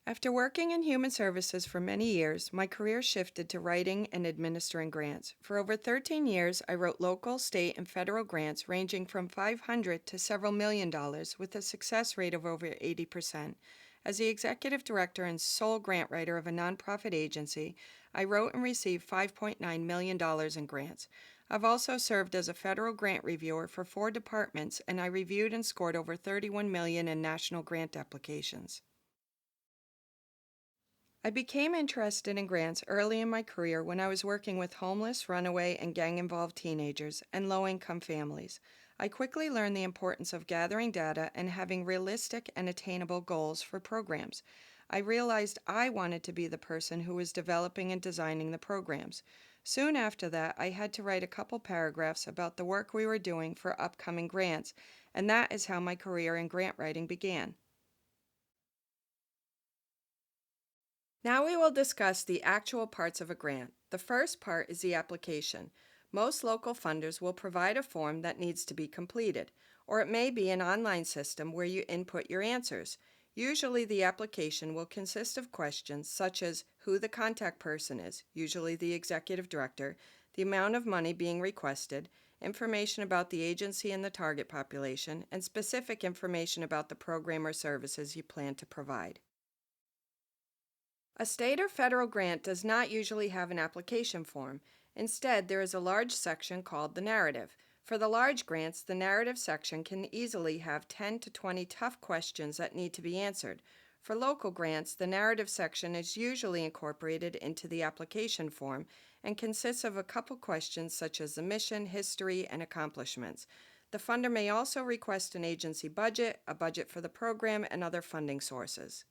After working in human services for many years, my career shifted to writing and administering grants. For over 13 years, I wrote local, state, and federal grants ranging from $500 to several $1 million with a success rate of over 80%. As the executive director and sole grant writer of a nonprofit agency, I wrote and received $5.9 million in grants. I've also served as a federal grant reviewer for 4 departments, and I reviewed and scored over 31 million in national grant applications. I became interested in grants early in my career when I was working with homeless, runaway, and gang-involved teenagers and low-income families. I quickly learned the importance of gathering data and having realistic and attainable goals for programs. I realized I wanted to be the person who was developing and designing the programs. Soon after that, I had to write a couple paragraphs about the work we were doing for upcoming grants, and that is how my career in grant writing began. Now we will discuss the actual parts of a grant. The first part is the application. Most local funders will provide a form that needs to be completed, or it may be an online system where you input your answers. Usually the application will consist of questions such as who the contact person is, usually the executive director, the amount of money being requested, information about the agency and the target population, and specific information about the program or services you plan to provide. A state or federal grant does not usually have an application form. Instead, there is a large section called the narrative. For the large grants, the narrative section can easily have 10 to 20 tough questions that need to be answered. For local grants, the narrative section is usually incorporated into the application form and consists of a couple questions such as the mission, history, and accomplishments. The funder may also request an agency budget, a budget for the program, and other funding sources.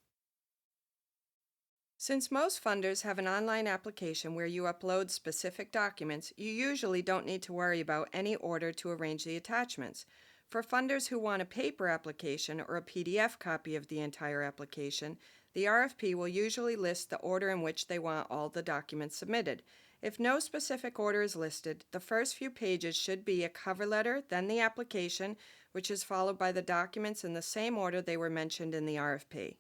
Since most funders have an online application where you upload specific documents, you usually don't need to worry about any order to arrange the attachments. For funders who want a paper application or a PDF copy of the entire application, the RFP will usually list the order in which they want all the documents submitted. If no specific order is listed, the first few pages should be a cover letter, then the application, which is followed by the documents in the same order they were mentioned in the RFP.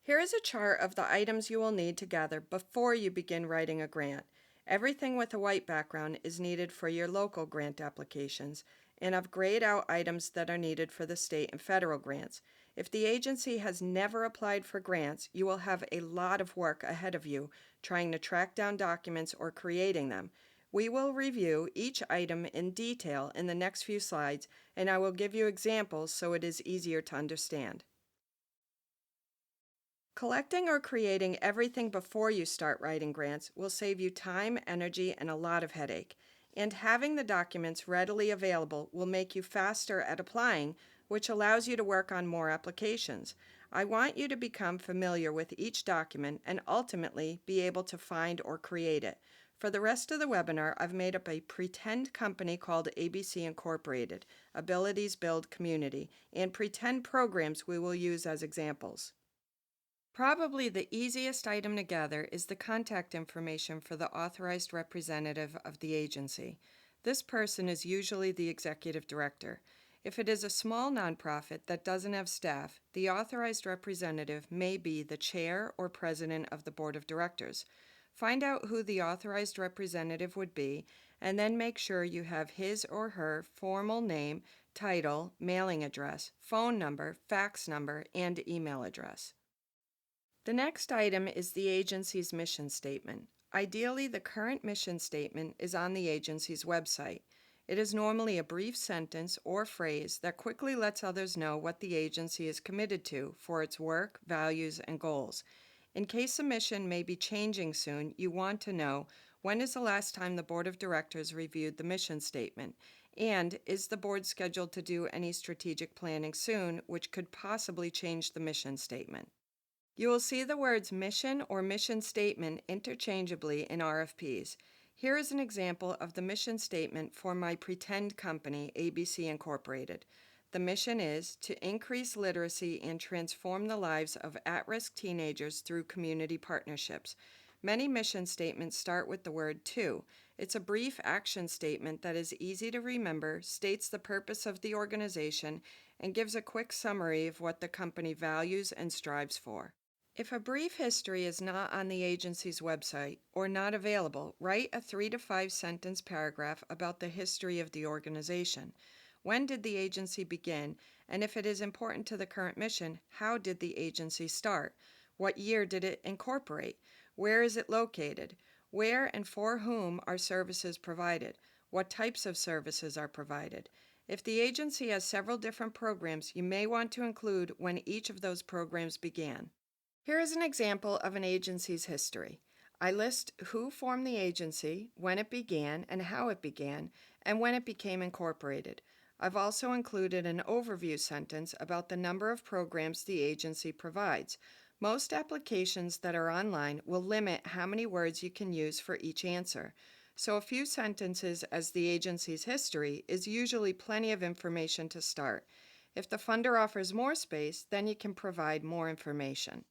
Here is a chart of the items you will need to gather before you begin writing a grant. Everything with a white background is needed for your local grant applications, and I've grayed out items that are needed for the state and federal grants. If the agency has never applied for grants, you will have a lot of work ahead of you trying to track down documents or creating them. We will review each item in detail in the next few slides, and I will give you examples so it is easier to understand. Collecting or creating everything before you start writing grants will save you time, energy, and a lot of headache. And having the documents readily available will make you faster at applying, which allows you to work on more applications. I want you to become familiar with each document and ultimately be able to find or create it. For the rest of the webinar, I've made up a pretend company called ABC Incorporated, Abilities Build Community, and pretend programs we will use as examples. Probably the easiest item to gather is the contact information for the authorized representative of the agency. This person is usually the executive director. If it is a small nonprofit that doesn't have staff, the authorized representative may be the chair or president of the board of directors. Find out who the authorized representative would be, and then make sure you have his or her formal name, title, mailing address, phone number, fax number, and email address. The next item is the agency's mission statement. Ideally, the current mission statement is on the agency's website. It is normally a brief sentence or phrase that quickly lets others know what the agency is committed to for its work, values, and goals. In case the mission may be changing soon, you want to know when is the last time the board of directors reviewed the mission statement, and is the board scheduled to do any strategic planning soon, which could possibly change the mission statement. You will see the words mission or mission statement interchangeably in RFPs. Here is an example of the mission statement for my pretend company, ABC Incorporated. The mission is to increase literacy and transform the lives of at-risk teenagers through community partnerships. Many mission statements start with the word to. It's a brief action statement that is easy to remember, states the purpose of the organization, and gives a quick summary of what the company values and strives for. If a brief history is not on the agency's website or not available, write a 3 to 5 sentence paragraph about the history of the organization. When did the agency begin? And if it is important to the current mission, how did the agency start? What year did it incorporate? Where is it located? Where and for whom are services provided? What types of services are provided? If the agency has several different programs, you may want to include when each of those programs began. Here is an example of an agency's history. I list who formed the agency, when it began and how it began, and when it became incorporated. I've also included an overview sentence about the number of programs the agency provides. Most applications that are online will limit how many words you can use for each answer, so a few sentences as the agency's history is usually plenty of information to start. If the funder offers more space, then you can provide more information.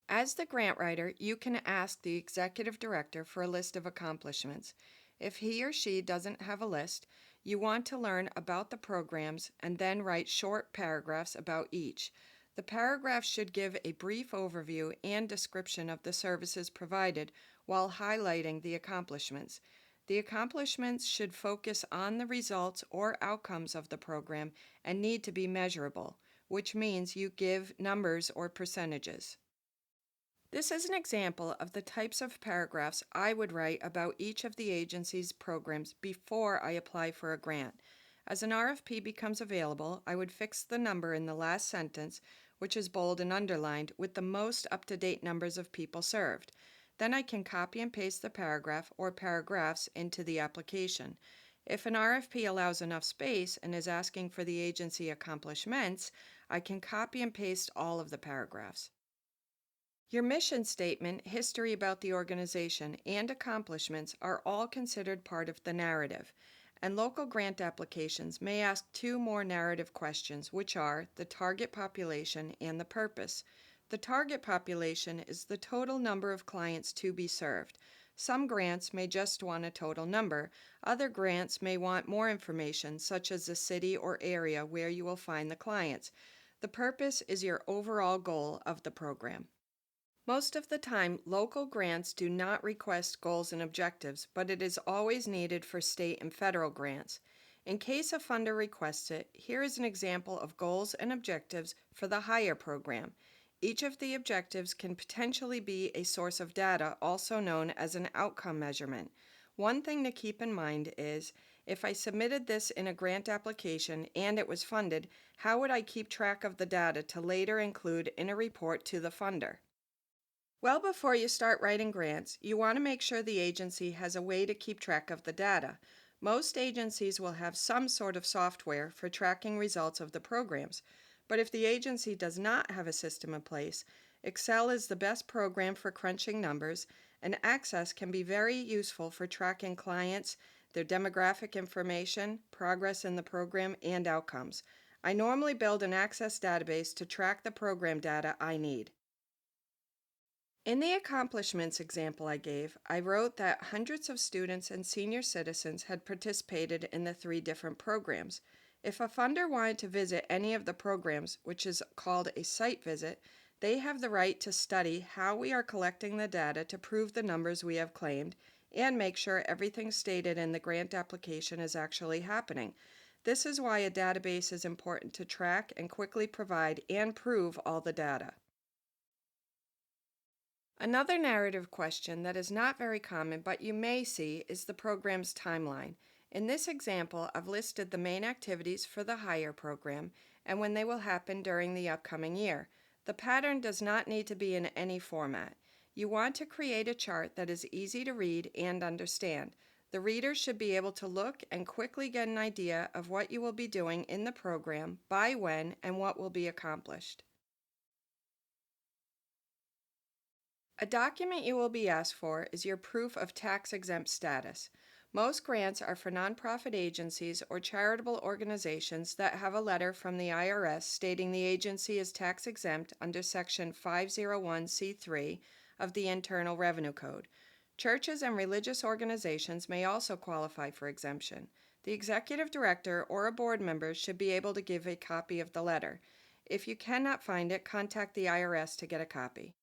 As the grant writer, you can ask the executive director for a list of accomplishments. If he or she doesn't have a list, you want to learn about the programs and then write short paragraphs about each. The paragraph should give a brief overview and description of the services provided while highlighting the accomplishments. The accomplishments should focus on the results or outcomes of the program and need to be measurable, which means you give numbers or percentages. This is an example of the types of paragraphs I would write about each of the agency's programs before I apply for a grant. As an RFP becomes available, I would fix the number in the last sentence, which is bold and underlined, with the most up-to-date numbers of people served. Then I can copy and paste the paragraph or paragraphs into the application. If an RFP allows enough space and is asking for the agency accomplishments, I can copy and paste all of the paragraphs. Your mission statement, history about the organization, and accomplishments are all considered part of the narrative, and local grant applications may ask two more narrative questions, which are the target population and the purpose. The target population is the total number of clients to be served. Some grants may just want a total number. Other grants may want more information, such as the city or area where you will find the clients. The purpose is your overall goal of the program. Most of the time, local grants do not request goals and objectives, but it is always needed for state and federal grants. In case a funder requests it, here is an example of goals and objectives for the higher program. Each of the objectives can potentially be a source of data, also known as an outcome measurement. One thing to keep in mind is, if I submitted this in a grant application and it was funded, how would I keep track of the data to later include in a report to the funder? Well, before you start writing grants, you want to make sure the agency has a way to keep track of the data. Most agencies will have some sort of software for tracking results of the programs, but if the agency does not have a system in place, Excel is the best program for crunching numbers, and Access can be very useful for tracking clients, their demographic information, progress in the program, and outcomes. I normally build an Access database to track the program data I need. In the accomplishments example I gave, I wrote that hundreds of students and senior citizens had participated in the 3 different programs. If a funder wanted to visit any of the programs, which is called a site visit, they have the right to study how we are collecting the data to prove the numbers we have claimed and make sure everything stated in the grant application is actually happening. This is why a database is important to track and quickly provide and prove all the data. Another narrative question that is not very common but you may see is the program's timeline. In this example, I've listed the main activities for the higher program and when they will happen during the upcoming year. The pattern does not need to be in any format. You want to create a chart that is easy to read and understand. The reader should be able to look and quickly get an idea of what you will be doing in the program, by when, and what will be accomplished. A document you will be asked for is your proof of tax-exempt status. Most grants are for nonprofit agencies or charitable organizations that have a letter from the IRS stating the agency is tax-exempt under Section 501(c)(3) of the Internal Revenue Code. Churches and religious organizations may also qualify for exemption. The executive director or a board member should be able to give a copy of the letter. If you cannot find it, contact the IRS to get a copy.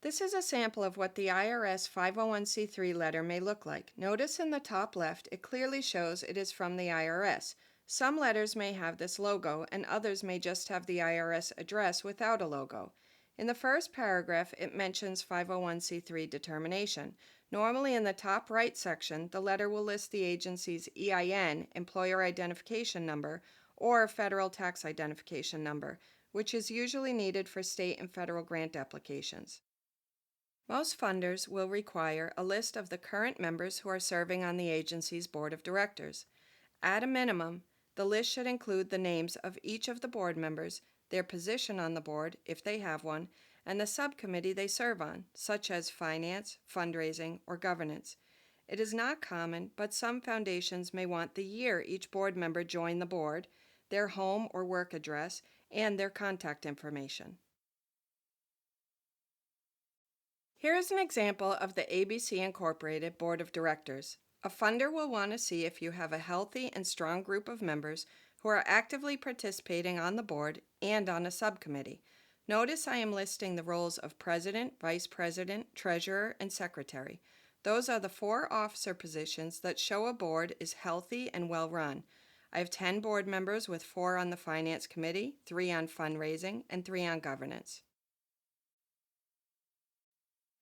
This is a sample of what the IRS 501c3 letter may look like. Notice in the top left, it clearly shows it is from the IRS. Some letters may have this logo, and others may just have the IRS address without a logo. In the first paragraph, it mentions 501c3 determination. Normally in the top right section, the letter will list the agency's EIN, Employer Identification Number, or Federal Tax Identification Number, which is usually needed for state and federal grant applications. Most funders will require a list of the current members who are serving on the agency's board of directors. At a minimum, the list should include the names of each of the board members, their position on the board, if they have one, and the subcommittee they serve on, such as finance, fundraising, or governance. It is not common, but some foundations may want the year each board member joined the board, their home or work address, and their contact information. Here is an example of the ABC Incorporated Board of Directors. A funder will want to see if you have a healthy and strong group of members who are actively participating on the board and on a subcommittee. Notice I am listing the roles of President, Vice President, Treasurer, and Secretary. Those are the 4 officer positions that show a board is healthy and well run. I have 10 board members with 4 on the Finance Committee, 3 on fundraising, and 3 on governance.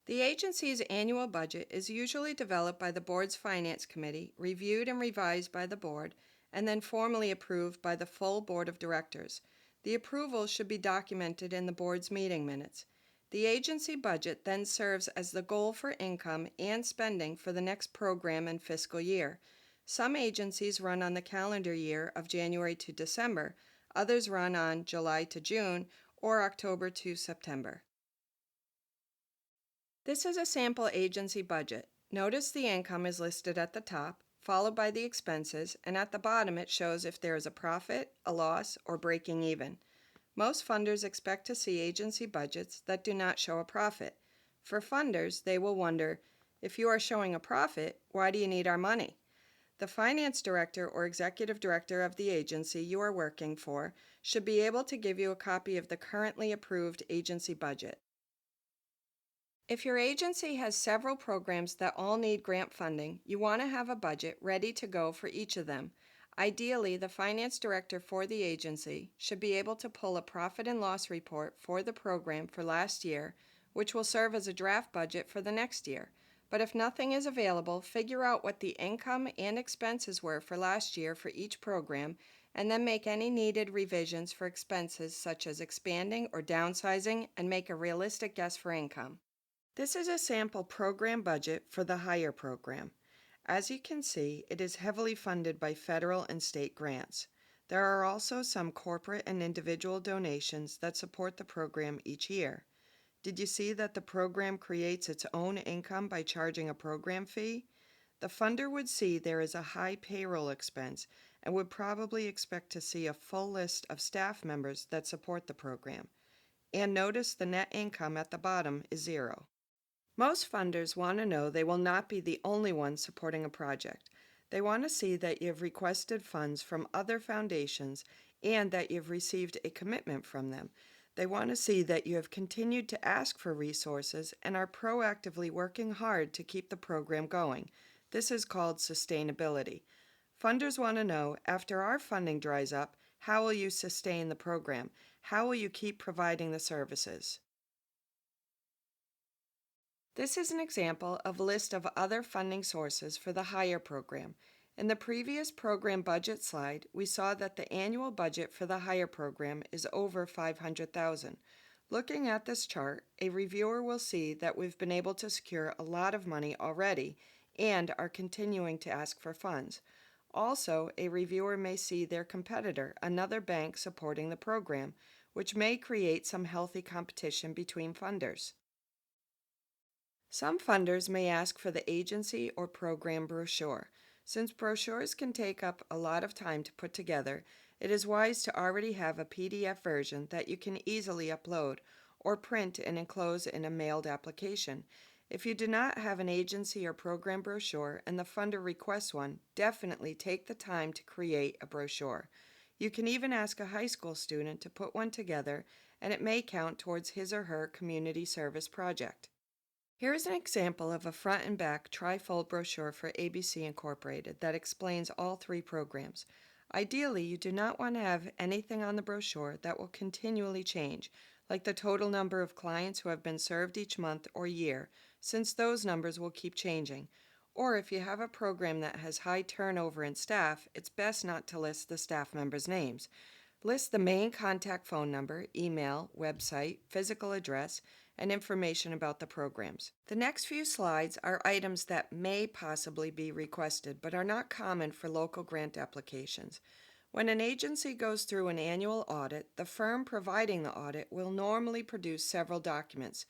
The agency's annual budget is usually developed by the board's Finance Committee, reviewed and revised by the board, and then formally approved by the full board of directors. The approval should be documented in the board's meeting minutes. The agency budget then serves as the goal for income and spending for the next program and fiscal year. Some agencies run on the calendar year of January to December, others run on July to June, or October to September. This is a sample agency budget. Notice the income is listed at the top, followed by the expenses, and at the bottom it shows if there is a profit, a loss, or breaking even. Most funders expect to see agency budgets that do not show a profit. For funders, they will wonder, if you are showing a profit, why do you need our money? The finance director or executive director of the agency you are working for should be able to give you a copy of the currently approved agency budget. If your agency has several programs that all need grant funding, you want to have a budget ready to go for each of them. Ideally, the finance director for the agency should be able to pull a profit and loss report for the program for last year, which will serve as a draft budget for the next year. But if nothing is available, figure out what the income and expenses were for last year for each program, and then make any needed revisions for expenses such as expanding or downsizing, and make a realistic guess for income. This is a sample program budget for the Hire program. As you can see, it is heavily funded by federal and state grants. There are also some corporate and individual donations that support the program each year. Did you see that the program creates its own income by charging a program fee? The funder would see there is a high payroll expense and would probably expect to see a full list of staff members that support the program. And notice the net income at the bottom is 0. Most funders want to know they will not be the only ones supporting a project. They want to see that you have requested funds from other foundations and that you've received a commitment from them. They want to see that you have continued to ask for resources and are proactively working hard to keep the program going. This is called sustainability. Funders want to know, after our funding dries up, how will you sustain the program? How will you keep providing the services? This is an example of a list of other funding sources for the Hire program. In the previous program budget slide, we saw that the annual budget for the Hire program is over $500,000. Looking at this chart, a reviewer will see that we've been able to secure a lot of money already and are continuing to ask for funds. Also, a reviewer may see their competitor, another bank supporting the program, which may create some healthy competition between funders. Some funders may ask for the agency or program brochure. Since brochures can take up a lot of time to put together, it is wise to already have a PDF version that you can easily upload or print and enclose in a mailed application. If you do not have an agency or program brochure and the funder requests one, definitely take the time to create a brochure. You can even ask a high school student to put one together, and it may count towards his or her community service project. Here is an example of a front and back trifold brochure for ABC Incorporated that explains all three programs. Ideally, you do not want to have anything on the brochure that will continually change, like the total number of clients who have been served each month or year, since those numbers will keep changing. Or if you have a program that has high turnover in staff, it's best not to list the staff members' names. List the main contact phone number, email, website, physical address, and information about the programs. The next few slides are items that may possibly be requested but are not common for local grant applications. When an agency goes through an annual audit, the firm providing the audit will normally produce several documents.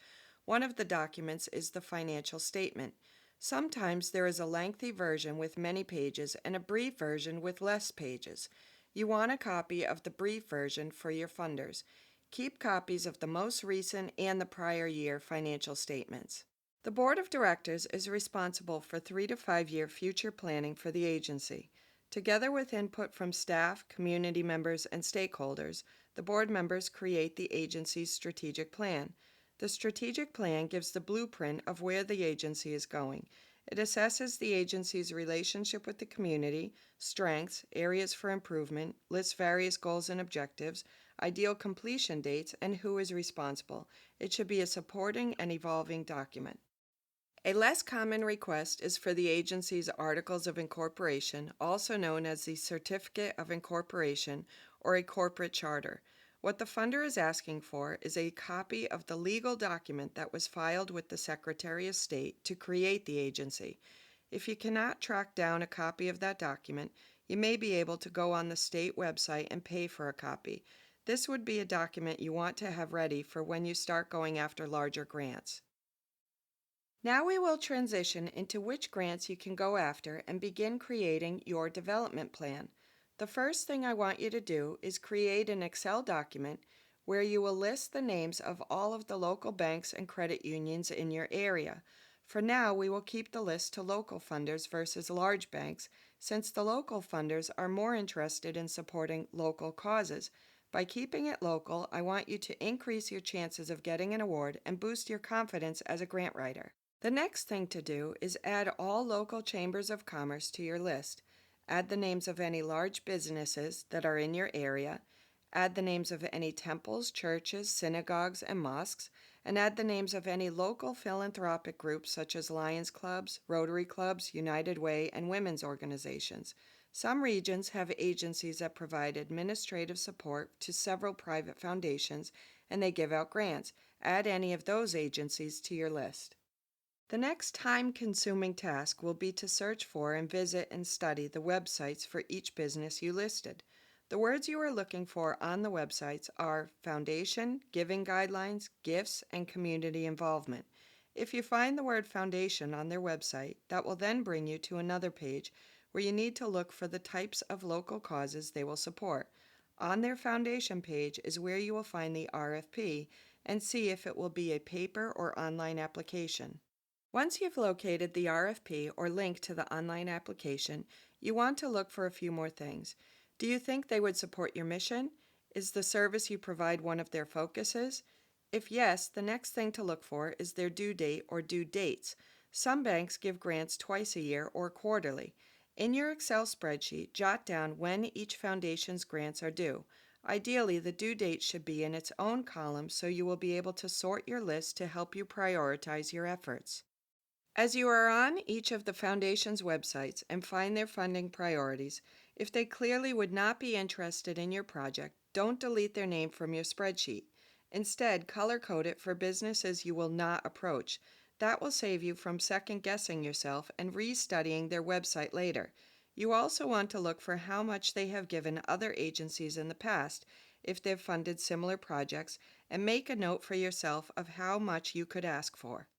One of the documents is the financial statement. Sometimes there is a lengthy version with many pages and a brief version with less pages. You want a copy of the brief version for your funders. Keep copies of the most recent and the prior year financial statements. The Board of Directors is responsible for 3 to 5 year future planning for the agency. Together with input from staff, community members, and stakeholders, the board members create the agency's strategic plan. The strategic plan gives the blueprint of where the agency is going. It assesses the agency's relationship with the community, strengths, areas for improvement, lists various goals and objectives, ideal completion dates, and who is responsible. It should be a supporting and evolving document. A less common request is for the agency's Articles of Incorporation, also known as the Certificate of Incorporation or a corporate charter. What the funder is asking for is a copy of the legal document that was filed with the Secretary of State to create the agency. If you cannot track down a copy of that document, you may be able to go on the state website and pay for a copy. This would be a document you want to have ready for when you start going after larger grants. Now we will transition into which grants you can go after and begin creating your development plan. The first thing I want you to do is create an Excel document where you will list the names of all of the local banks and credit unions in your area. For now, we will keep the list to local funders versus large banks, since the local funders are more interested in supporting local causes. By keeping it local, I want you to increase your chances of getting an award and boost your confidence as a grant writer. The next thing to do is add all local chambers of commerce to your list. Add the names of any large businesses that are in your area. Add the names of any temples, churches, synagogues, and mosques, and add the names of any local philanthropic groups such as Lions Clubs, Rotary Clubs, United Way, and women's organizations. Some regions have agencies that provide administrative support to several private foundations, and they give out grants. Add any of those agencies to your list. The next time-consuming task will be to search for and visit and study the websites for each business you listed. The words you are looking for on the websites are foundation, giving guidelines, gifts, and community involvement. If you find the word foundation on their website, that will then bring you to another page where you need to look for the types of local causes they will support. On their foundation page is where you will find the RFP and see if it will be a paper or online application. Once you've located the RFP or link to the online application, you want to look for a few more things. Do you think they would support your mission? Is the service you provide one of their focuses? If yes, the next thing to look for is their due date or due dates. Some banks give grants twice a year or quarterly. In your Excel spreadsheet, jot down when each foundation's grants are due. Ideally, the due date should be in its own column so you will be able to sort your list to help you prioritize your efforts. As you are on each of the Foundation's websites and find their funding priorities, if they clearly would not be interested in your project, don't delete their name from your spreadsheet. Instead, color-code it for businesses you will not approach. That will save you from second-guessing yourself and restudying their website later. You also want to look for how much they have given other agencies in the past, if they've funded similar projects, and make a note for yourself of how much you could ask for.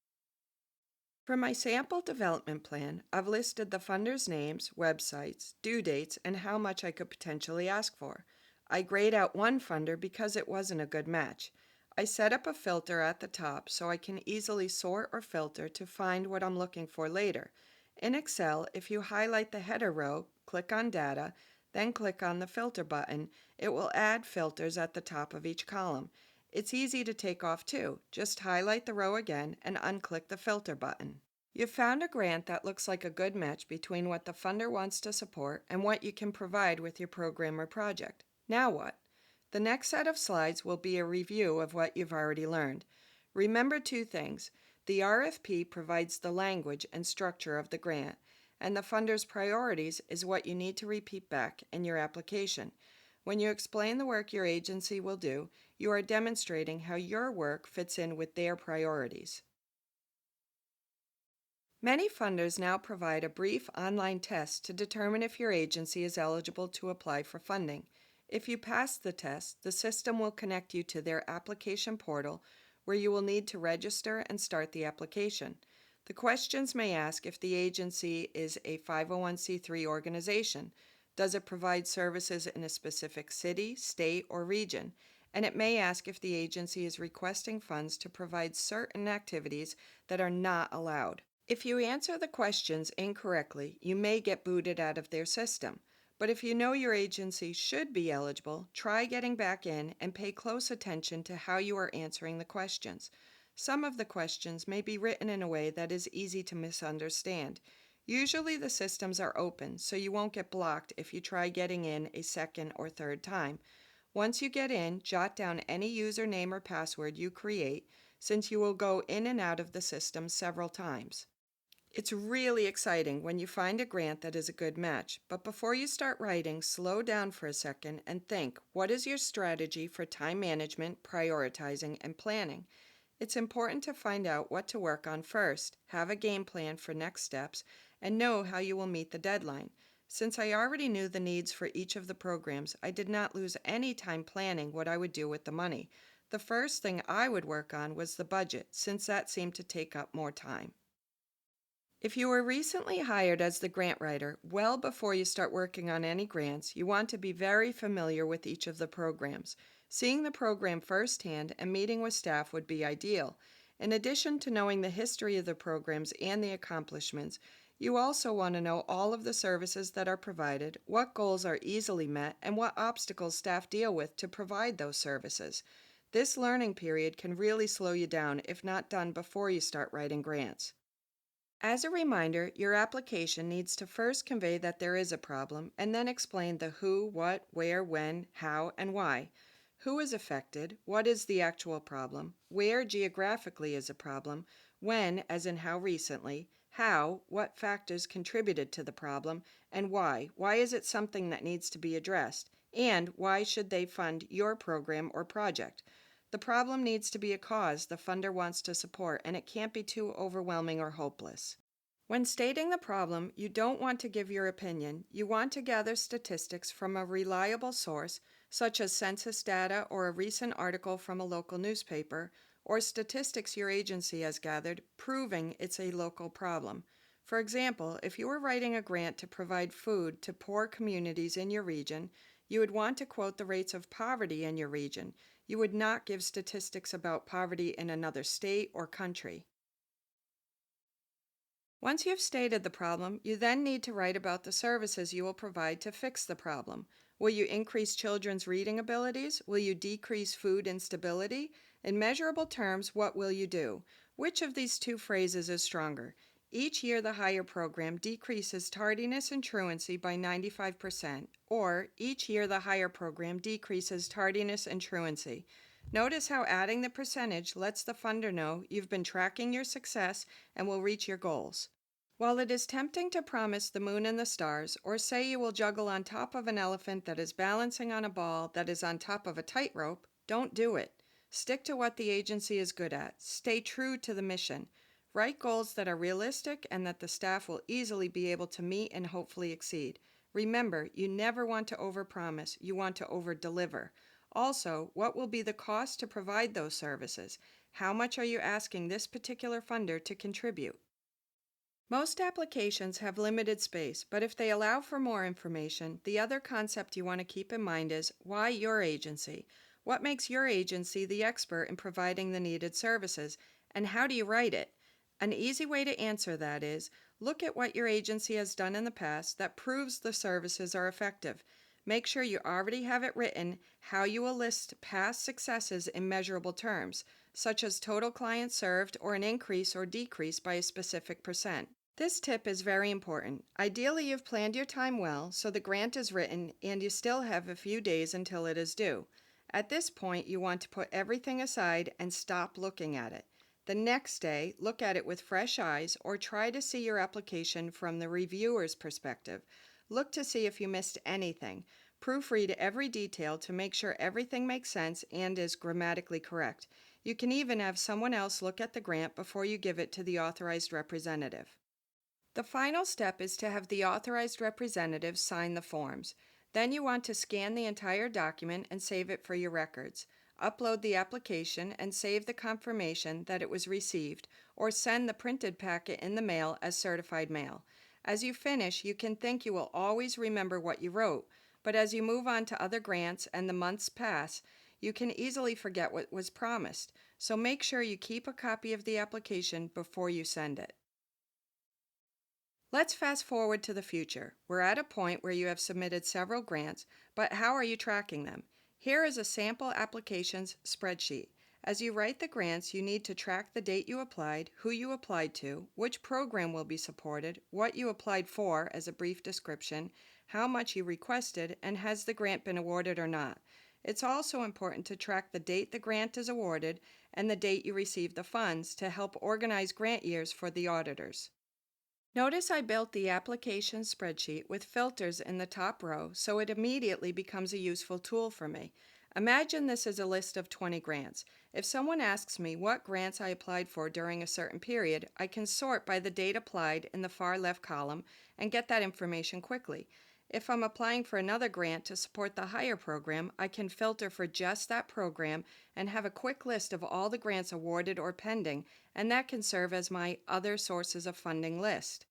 For my sample development plan, I've listed the funders' names, websites, due dates, and how much I could potentially ask for. I grayed out one funder because it wasn't a good match. I set up a filter at the top so I can easily sort or filter to find what I'm looking for later. In Excel, if you highlight the header row, click on Data, then click on the Filter button, it will add filters at the top of each column. It's easy to take off too. Just highlight the row again and unclick the Filter button. You've found a grant that looks like a good match between what the funder wants to support and what you can provide with your program or project. Now what? The next set of slides will be a review of what you've already learned. Remember two things. The RFP provides the language and structure of the grant, and the funder's priorities is what you need to repeat back in your application. When you explain the work your agency will do, you are demonstrating how your work fits in with their priorities. Many funders now provide a brief online test to determine if your agency is eligible to apply for funding. If you pass the test, the system will connect you to their application portal where you will need to register and start the application. The questions may ask if the agency is a 501c3 organization. Does it provide services in a specific city, state, or region? And it may ask if the agency is requesting funds to provide certain activities that are not allowed. If you answer the questions incorrectly, you may get booted out of their system. But if you know your agency should be eligible, try getting back in and pay close attention to how you are answering the questions. Some of the questions may be written in a way that is easy to misunderstand. Usually the systems are open, so you won't get blocked if you try getting in a second or third time. Once you get in, jot down any username or password you create, since you will go in and out of the system several times. It's really exciting when you find a grant that is a good match, but before you start writing, slow down for a second and think, what is your strategy for time management, prioritizing, and planning? It's important to find out what to work on first, have a game plan for next steps, and know how you will meet the deadline. Since I already knew the needs for each of the programs, I did not lose any time planning what I would do with the money. The first thing I would work on was the budget, since that seemed to take up more time. If you were recently hired as the grant writer, well before you start working on any grants, you want to be very familiar with each of the programs. Seeing the program firsthand and meeting with staff would be ideal. In addition to knowing the history of the programs and the accomplishments, you also want to know all of the services that are provided, what goals are easily met, and what obstacles staff deal with to provide those services. This learning period can really slow you down if not done before you start writing grants. As a reminder, your application needs to first convey that there is a problem and then explain the who, what, where, when, how, and why. Who is affected? What is the actual problem? Where geographically is a problem? When, as in how recently? How? What factors contributed to the problem? And why? Why is it something that needs to be addressed? And why should they fund your program or project? The problem needs to be a cause the funder wants to support, and it can't be too overwhelming or hopeless. When stating the problem, you don't want to give your opinion. You want to gather statistics from a reliable source, such as census data or a recent article from a local newspaper, or statistics your agency has gathered proving it's a local problem. For example, if you were writing a grant to provide food to poor communities in your region, you would want to quote the rates of poverty in your region. You would not give statistics about poverty in another state or country. Once you've stated the problem, you then need to write about the services you will provide to fix the problem. Will you increase children's reading abilities? Will you decrease food instability? In measurable terms, what will you do? Which of these two phrases is stronger? Each year the higher program decreases tardiness and truancy by 95%, or each year the higher program decreases tardiness and truancy. Notice how adding the percentage lets the funder know you've been tracking your success and will reach your goals. While it is tempting to promise the moon and the stars, or say you will juggle on top of an elephant that is balancing on a ball that is on top of a tightrope, don't do it. Stick to what the agency is good at. Stay true to the mission. Write goals that are realistic and that the staff will easily be able to meet and hopefully exceed. Remember, you never want to overpromise, you want to overdeliver. Also, what will be the cost to provide those services? How much are you asking this particular funder to contribute? Most applications have limited space, but if they allow for more information, the other concept you want to keep in mind is why your agency? What makes your agency the expert in providing the needed services, and how do you write it? An easy way to answer that is look at what your agency has done in the past that proves the services are effective. Make sure you already have it written how you will list past successes in measurable terms, such as total clients served or an increase or decrease by a specific percent. This tip is very important. Ideally, you've planned your time well so the grant is written and you still have a few days until it is due. At this point, you want to put everything aside and stop looking at it. The next day, look at it with fresh eyes or try to see your application from the reviewer's perspective. Look to see if you missed anything. Proofread every detail to make sure everything makes sense and is grammatically correct. You can even have someone else look at the grant before you give it to the authorized representative. The final step is to have the authorized representative sign the forms. Then you want to scan the entire document and save it for your records. Upload the application and save the confirmation that it was received, or send the printed packet in the mail as certified mail. As you finish, you can think you will always remember what you wrote, but as you move on to other grants and the months pass, you can easily forget what was promised. So make sure you keep a copy of the application before you send it. Let's fast forward to the future. We're at a point where you have submitted several grants, but how are you tracking them? Here is a sample applications spreadsheet. As you write the grants, you need to track the date you applied, who you applied to, which program will be supported, what you applied for as a brief description, how much you requested, and has the grant been awarded or not. It's also important to track the date the grant is awarded and the date you receive the funds to help organize grant years for the auditors. Notice I built the application spreadsheet with filters in the top row so it immediately becomes a useful tool for me. Imagine this is a list of 20 grants. If someone asks me what grants I applied for during a certain period, I can sort by the date applied in the far left column and get that information quickly. If I'm applying for another grant to support the higher program, I can filter for just that program and have a quick list of all the grants awarded or pending, and that can serve as my other sources of funding list.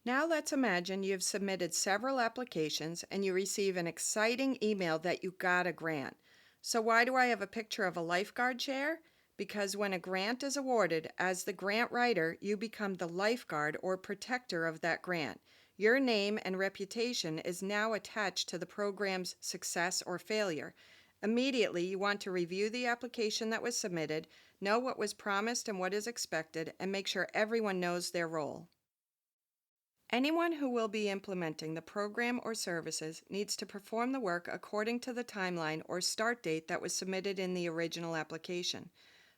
Now let's imagine you've submitted several applications and you receive an exciting email that you got a grant. So why do I have a picture of a lifeguard chair? Because when a grant is awarded, as the grant writer, you become the lifeguard or protector of that grant. Your name and reputation is now attached to the program's success or failure. Immediately, you want to review the application that was submitted, know what was promised and what is expected, and make sure everyone knows their role. Anyone who will be implementing the program or services needs to perform the work according to the timeline or start date that was submitted in the original application.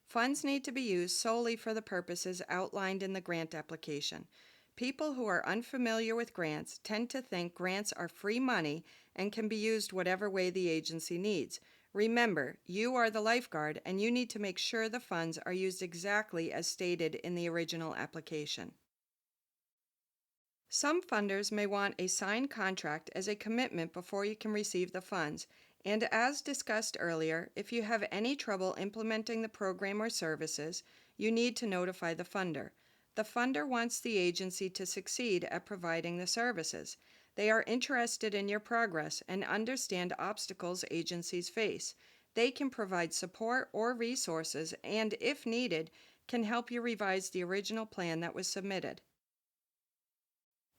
Funds need to be used solely for the purposes outlined in the grant application. People who are unfamiliar with grants tend to think grants are free money and can be used whatever way the agency needs. Remember, you are the lifeguard and you need to make sure the funds are used exactly as stated in the original application. Some funders may want a signed contract as a commitment before you can receive the funds, and as discussed earlier, if you have any trouble implementing the program or services, you need to notify the funder. The funder wants the agency to succeed at providing the services. They are interested in your progress and understand obstacles agencies face. They can provide support or resources and, if needed, can help you revise the original plan that was submitted.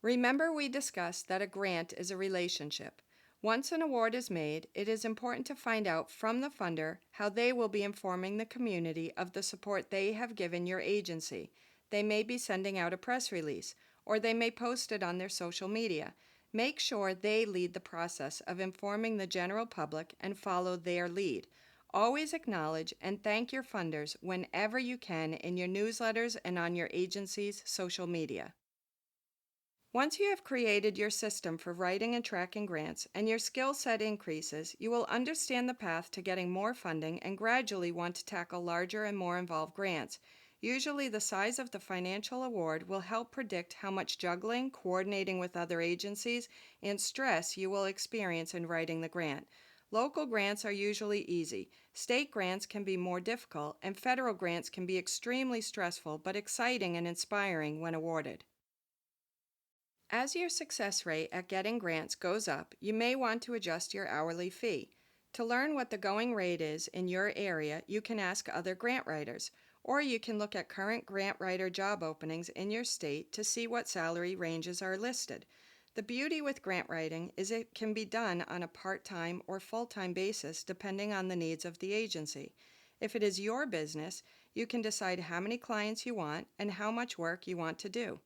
Remember we discussed that a grant is a relationship. Once an award is made, it is important to find out from the funder how they will be informing the community of the support they have given your agency. They may be sending out a press release, or they may post it on their social media. Make sure they lead the process of informing the general public and follow their lead. Always acknowledge and thank your funders whenever you can in your newsletters and on your agency's social media. Once you have created your system for writing and tracking grants and your skill set increases, you will understand the path to getting more funding and gradually want to tackle larger and more involved grants. Usually the size of the financial award will help predict how much juggling, coordinating with other agencies, and stress you will experience in writing the grant. Local grants are usually easy. State grants can be more difficult, and federal grants can be extremely stressful but exciting and inspiring when awarded. As your success rate at getting grants goes up, you may want to adjust your hourly fee. To learn what the going rate is in your area, you can ask other grant writers, or you can look at current grant writer job openings in your state to see what salary ranges are listed. The beauty with grant writing is it can be done on a part-time or full-time basis depending on the needs of the agency. If it is your business, you can decide how many clients you want and how much work you want to do.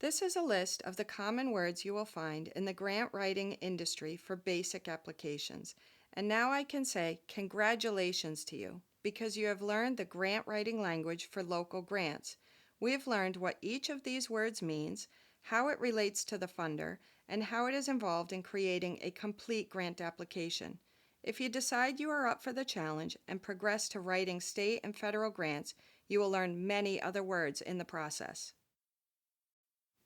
This is a list of the common words you will find in the grant writing industry for basic applications. And now I can say congratulations to you because you have learned the grant writing language for local grants. We have learned what each of these words means, how it relates to the funder, and how it is involved in creating a complete grant application. If you decide you are up for the challenge and progress to writing state and federal grants, you will learn many other words in the process.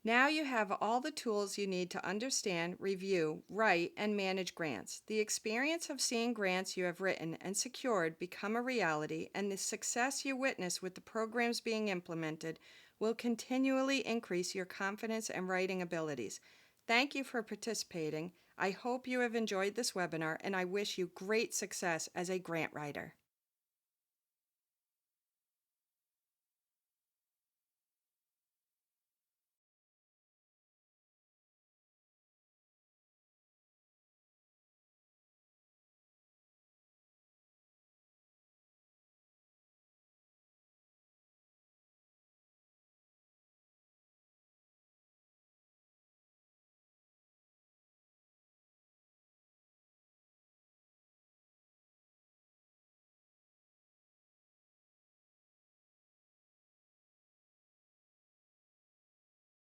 Now you have all the tools you need to understand, review, write, and manage grants. The experience of seeing grants you have written and secured become a reality, and the success you witness with the programs being implemented will continually increase your confidence and writing abilities. Thank you for participating. I hope you have enjoyed this webinar, and I wish you great success as a grant writer.